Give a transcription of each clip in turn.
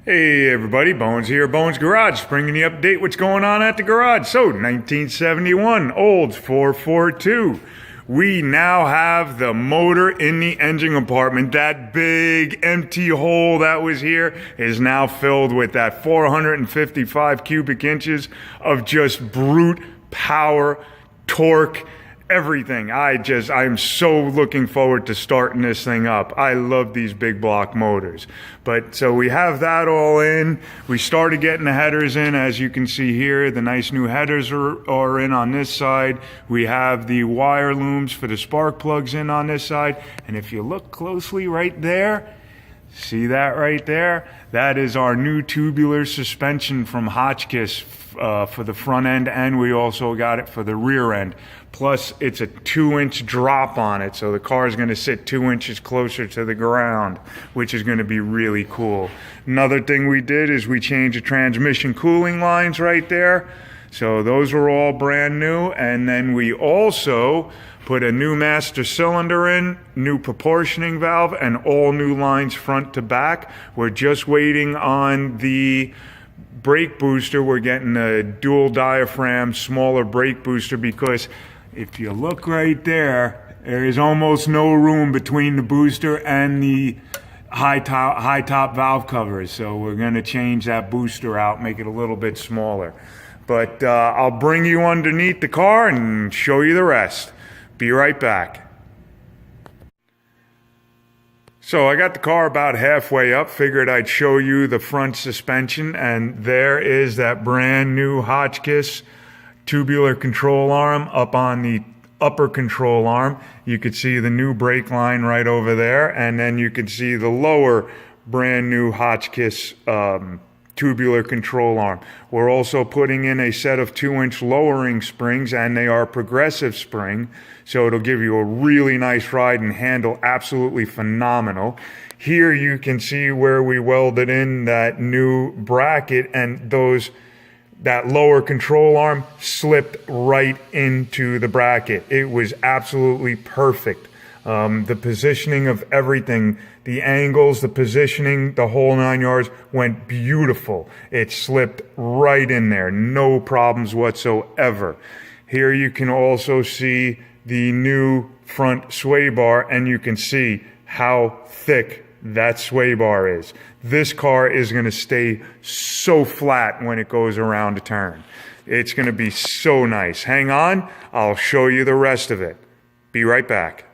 Hey everybody, Bones here, Bones Garage, bringing you update what's going on at the garage. So, 1971 Olds 442. We now have the motor in the engine compartment. That big empty hole that was here is now filled with that 455 cubic inches of just brute power, torque, everything. I'm so looking forward to starting this thing up. I love these big block motors. But so we have that all in. We started getting the headers in, as you can see here. The nice new headers are in on this side. We have the wire looms for the spark plugs in on this side. And if you look closely right there, see that right there? That is our new tubular suspension from Hotchkiss for the front end, and we also got it for the rear end. Plus, it's a 2-inch drop on it, so the car is going to sit 2 inches closer to the ground, which is going to be really cool. Another thing we did is we changed the transmission cooling lines right there. So those were all brand new, and then we also put a new master cylinder in, new proportioning valve, and all new lines front to back. We're just waiting on the brake booster. We're getting a dual diaphragm, smaller brake booster, because if you look right there, there is almost no room between the booster and the high top valve covers. So we're going to change that booster out, make it a little bit smaller. But I'll bring you underneath the car and show you the rest. Be right back. So I got the car about halfway up, figured I'd show you the front suspension, and there is that brand new Hotchkiss tubular control arm up on the upper control arm. You could see the new brake line right over there, and then you can see the lower brand new Hotchkiss tubular control arm. We're also putting in a set of 2-inch lowering springs, and they are progressive spring, so it'll give you a really nice ride and handle absolutely phenomenal. Here you can see where we welded in that new bracket, and that lower control arm slipped right into the bracket. It was absolutely perfect. The positioning of everything, the angles, the positioning, the whole 9 yards went beautiful. It slipped right in there, no problems whatsoever. Here you can also see the new front sway bar, and you can see how thick that sway bar is. This car is going to stay so flat when it goes around a turn. It's going to be so nice. Hang on, I'll show you the rest of it. Be right back.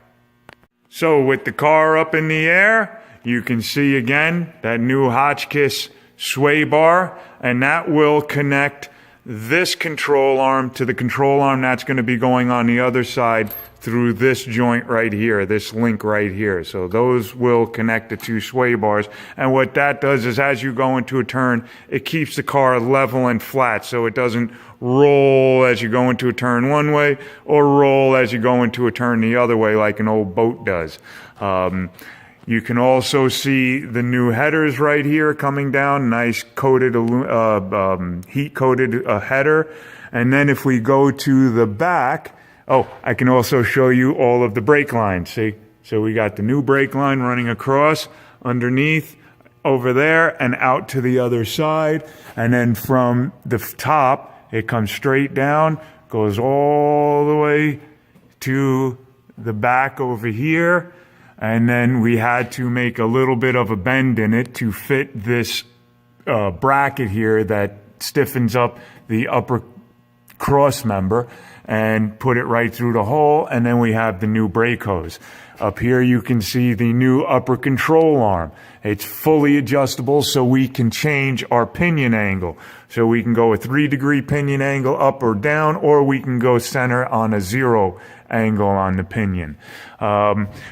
So with the car up in the air, you can see again that new Hotchkiss sway bar, and that will connect this control arm to the control arm that's going to be going on the other side through this joint right here, this link right here. So those will connect the two sway bars. And what that does is, as you go into a turn, it keeps the car level and flat, so it doesn't roll as you go into a turn one way or roll as you go into a turn the other way like an old boat does. You can also see the new headers right here coming down, nice coated, heat-coated header. And then if we go to the back, I can also show you all of the brake lines. See? So we got the new brake line running across, underneath, over there, and out to the other side. And then from the top, it comes straight down, goes all the way to the back over here. And then we had to make a little bit of a bend in it to fit this bracket here that stiffens up the upper cross member, and put it right through the hole. And then we have the new brake hose. Up here you can see the new upper control arm. It's fully adjustable, so we can change our pinion angle. So we can go a 3-degree pinion angle up or down, or we can go center on a 0 angle on the pinion.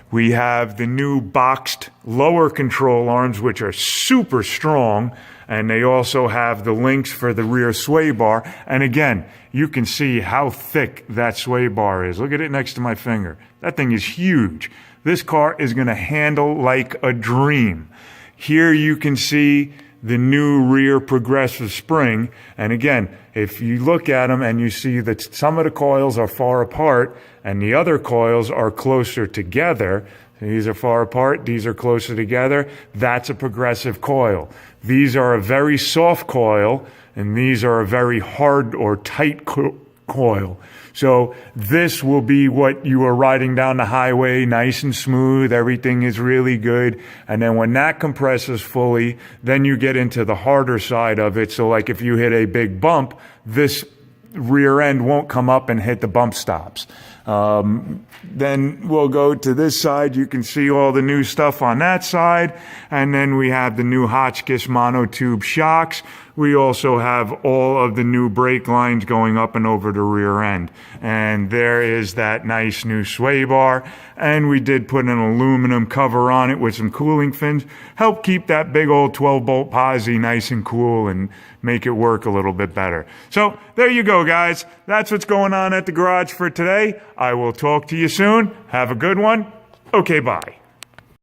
We have the new boxed lower control arms, which are super strong, and they also have the links for the rear sway bar. And again, you can see how thick that sway bar is. Look at it next to my finger. That thing is huge. This car is going to handle like a dream. Here you can see the new rear progressive spring. And again, if you look at them and you see that some of the coils are far apart and the other coils are closer together, These are far apart. These are closer together. That's a progressive coil. These are a very soft coil, and these are a very hard or tight coil. So this will be what you are riding down the highway, nice and smooth. Everything is really good. And then when that compresses fully, then you get into the harder side of it. So like if you hit a big bump, this rear end won't come up and hit the bump stops. Then we'll go to this side. You can see all the new stuff on that side. And then we have the new Hotchkiss monotube shocks. We also have all of the new brake lines going up and over the rear end. And there is that nice new sway bar. And we did put an aluminum cover on it with some cooling fins. Help keep that big old 12-bolt posi nice and cool and make it work a little bit better. So there you go, guys. That's what's going on at the garage for today. I will talk to you soon. Have a good one. Okay, bye.